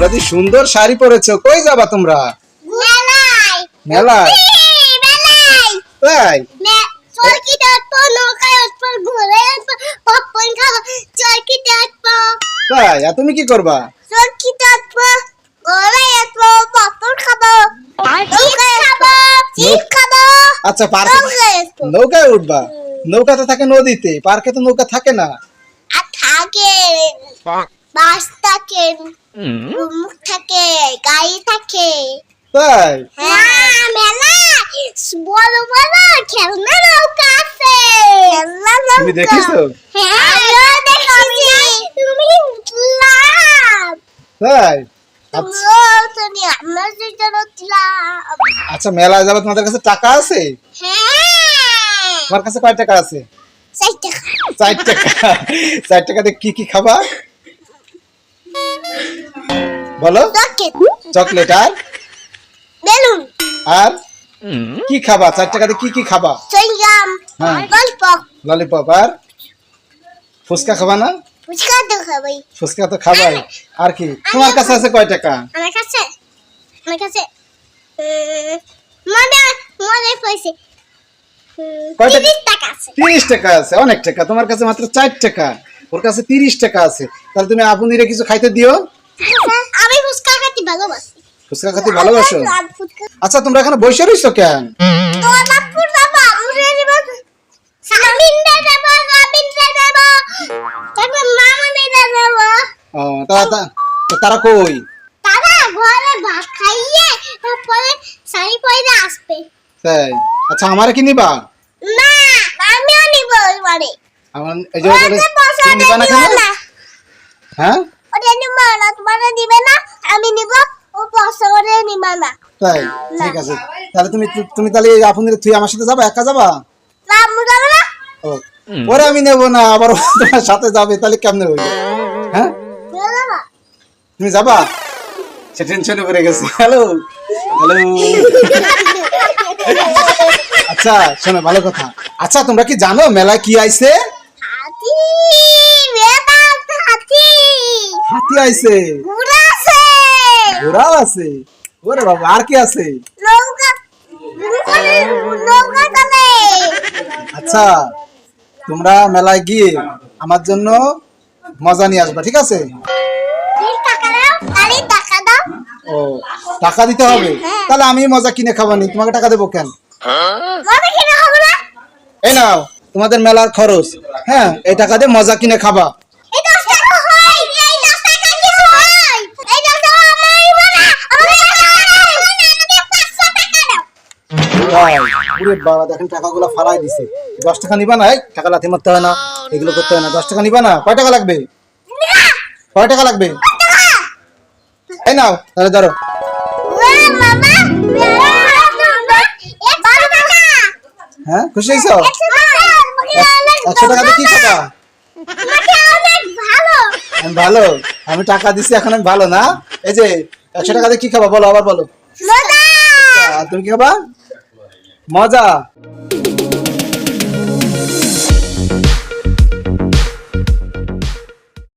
তোমরা যে সুন্দর শাড়ি পরেছো, কই যাবা তোমরা? মেলায়। মেলায়? মেলায়। তাই? চরকিতে আসবো, নৌকায় আসবো, ঘোড়ায় আসবো, পপকর্ন খাবো, চরকিতে আসবো। তাই? আর তুমি কি করবা? চরকিতে আসবো, ঘোড়ায় আসবো, পপকর্ন খাবো, নৌকায় খাবো, চিপস খাবো। আচ্ছা, পার্কে নৌকায় আসবো। নৌকায় উঠবা? নৌকা তো থাকে নদীতে, পার্কে তো নৌকা থাকে না। আর থাকে বাস থাকে, মুখ থাকে, গাড়ি থাকে। তাই? হ্যাঁ, মেলায় বড় বড় খেলনা নৌকা আছে। খেলনা নৌকা। তুমি দেখেছো? হ্যাঁ, আমিও দেখেছি। তুমি উঠলাম। তাই? তুমিও তুমি আমার জন্য উঠলাম। আচ্ছা, মেলায় যাবে, তোমাদের কাছে টাকা আছে? হ্যাঁ, তোমার কাছে কয় টাকা আছে? 4 টাকা। 4 টাকা। 4 টাকা দিয়ে কি কি খাবা বলো? রকেট, চকলেট আর বেলুন, আর কি খাবা? 4 টাকা দিয়ে কি কি খাবা? চুইংগাম, হ্যাঁ। ললিপপ, ললিপপ আর ফুচকা খাবা না? ফুচকা তো খাবই। ফুচকা তো খাবাই। আর কি তোমার কাছে আছে কয় টাকা? আমার কাছে মনে মনে পয়সা কয় টাকা? 30 টাকা আছে। 30 টাকা আছে, অনেক টাকা। তোমার কাছে মাত্র 4 টাকা, ওর কাছে 30 টাকা আছে। তাহলে তুমি আপুনিরে কিছু খাইতে দিও। আমি ফুচকা খেতে ভালোবাসি। ফুচকা খেতে ভালোবাসো? আমি ফুচকা আচ্ছা, তোমরা এখানে বসে রইছো কেন? দোলাপুর বাবা উড়ে যাব, সামিন দে দেব, সামিন দে দেব, তারপর মামা দে দেব। ও, তারা কই? তারা ঘরে ভাত খাইয়ে তারপরে শাড়ি পরে আসবে। তাই? আচ্ছা, আমারে কি নিবা? না, আমিও নিব এবারে। আমার এই যে ওদের পয়সা তুমি নিবা না দিবে কেন? না। হ্যাঁ? ওটা নিব না, তোমারে দিবে না, আমি নিব, ও পয়সা করে নিবে না। তাই? ঠিক আছে। তাহলে তুমি তুমি তাহলে এই আপুনিরে তুই আমার সাথে যাবা? একা যাবা? না, আমি যাবো না। ও, ওরে আমি নেব না, আবার ও তোমার সাথে যাবে, তাহলে কেমনে হইবে? হ্যাঁ? তুমি যাবা? তুমি যাবা? সে টেনশনে পড়ে গেছে। Hello hello. আচ্ছা শোনো, ভালো কথা। আচ্ছা, তোমরা কি জানো মেলায় কি আইছে? হাতি, বেটা হাতি, হাতি আইছে, ঘোড়া আছে, ঘোড়াও আছে। ওরে বাবা, আর কি আছে? নৌকা, নৌকা চলে। আচ্ছা, তোমরা মেলায় গিয়ে আমার জন্য মজা নিয়ে আসবা, ঠিক আছে? টাকা দাও, আরে টাকা দাও। ও, টাকা দিতে হবে? তাহলে আমি মজা কিনে খাবানি, তোমাকে টাকা দেবো কেন? মনে কিনে খাবো না? এই নাও তোমাদের মেলার খরচ। হ্যাঁ, এই টাকা দিয়ে মজা কিনে খাবা। এই 10 টাকা হয়, এই 10 টাকা কি হয়? এই 10 টাকা আমার নিব না, আমাকে 500 টাকা দাও। তাই? ওরে বাবা, দেখেন টাকাগুলো ফালাই দিছে। 10 টাকা নিবা না? এই টাকা লাথি মারতে হয় না, এগুলো করতে হয় না। 10 টাকা নিবা না? কয় টাকা লাগবে? কয় টাকা লাগবে? এই নাও, তাহলে ধরো। ওরে মামা, এক 12 টাকা। হ্যাঁ, খুশি হয়েছো? 100 টাকা দিয়ে কি খাবা? আমি ভালো, আমি টাকা দিছি, এখন আমি ভালো না? এই যে 100 টাকা দিয়ে কি খাবা বলো, আবার বলো। আর তুমি কি খাবা? মজা।